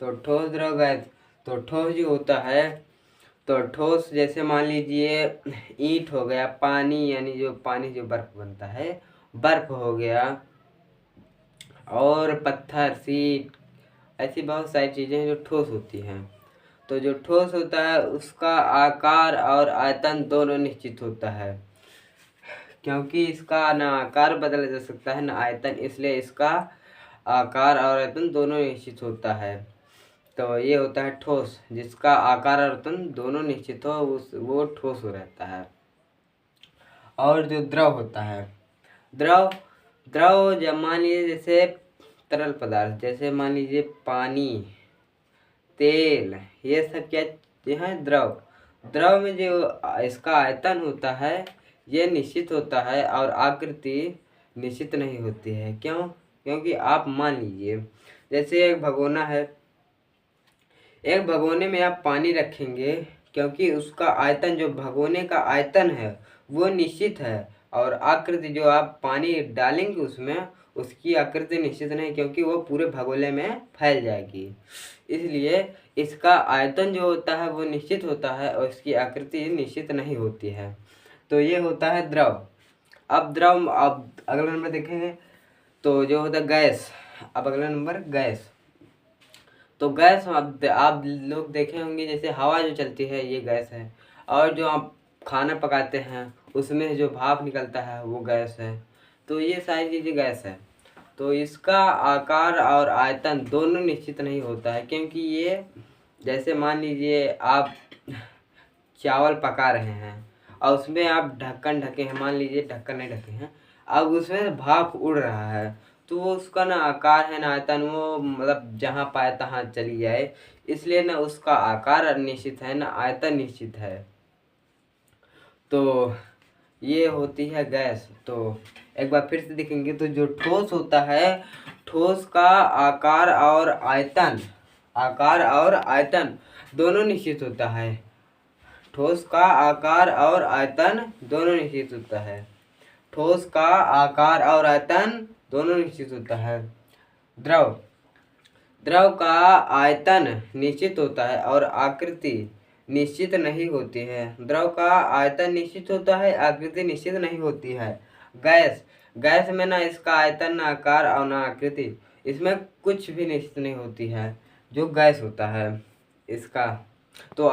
तो ठोस द्रव गैस। तो ठोस जो होता है, तो ठोस जैसे मान लीजिए ईंट हो गया, पानी यानी जो पानी जो बर्फ बनता है, बर्फ हो गया, और पत्थर, सीट, ऐसी बहुत सारी चीज़ें हैं जो ठोस होती हैं। तो जो ठोस होता है उसका आकार और आयतन दोनों निश्चित होता है, क्योंकि इसका ना आकार बदला जा सकता है ना आयतन, इसलिए इसका आकार और आयतन दोनों निश्चित होता है। तो ये होता है ठोस, जिसका आकार और आयतन दोनों निश्चित हो वो ठोस हो रहता है। और जो द्रव होता है, द्रव द्रव जब मान लीजिए जैसे तरल पदार्थ, जैसे मान लीजिए पानी, तेल, ये सब क्या ये है द्रव। द्रव में जो इसका आयतन होता है ये निश्चित होता है और आकृति निश्चित नहीं होती है। क्यों? क्योंकि आप मान लीजिए जैसे एक भगोना है, एक भगोने में आप पानी रखेंगे, क्योंकि उसका आयतन जो भगोने का आयतन है वो निश्चित है, और आकृति जो आप पानी डालेंगे उसमें उसकी आकृति निश्चित नहीं, क्योंकि वो पूरे भगोने में फैल जाएगी। इसलिए इसका आयतन जो होता है वो निश्चित होता है और इसकी आकृति निश्चित नहीं होती है। तो ये होता है द्रव। अब द्रव, अब अगला नंबर देखेंगे तो जो होता है गैस। अब अगला नंबर गैस। तो गैस आप लोग देखे होंगे जैसे हवा जो चलती है ये गैस है, और जो आप खाना पकाते हैं उसमें जो भाप निकलता है वो गैस है। तो ये सारी चीज़ें गैस है। तो इसका आकार और आयतन दोनों निश्चित नहीं होता है, क्योंकि ये जैसे मान लीजिए आप चावल पका रहे हैं और उसमें आप ढक्कन ढके हैं, मान लीजिए ढक्कन नहीं ढके हैं, अब उसमें भाप उड़ रहा है, तो वो उसका ना आकार है ना आयतन, वो मतलब जहाँ पाए तहाँ चली जाए, इसलिए ना उसका आकार निश्चित है ना आयतन निश्चित है। तो ये होती है गैस। तो एक बार फिर से देखेंगे तो जो ठोस होता है, ठोस का आकार और आयतन, आकार और आयतन दोनों निश्चित होता है। ठोस का आकार और आयतन दोनों निश्चित होता है। ठोस का आकार और आयतन दोनों निश्चित होता है। द्रव, द्रव का आयतन निश्चित होता है और आकृति निश्चित नहीं होती है। द्रव का आयतन निश्चित होता है, आकृति निश्चित नहीं होती है। गैस, गैस में ना इसका आयतन ना आकार और ना आकृति, इसमें कुछ भी निश्चित नहीं होती है जो गैस होता है इसका। तो आप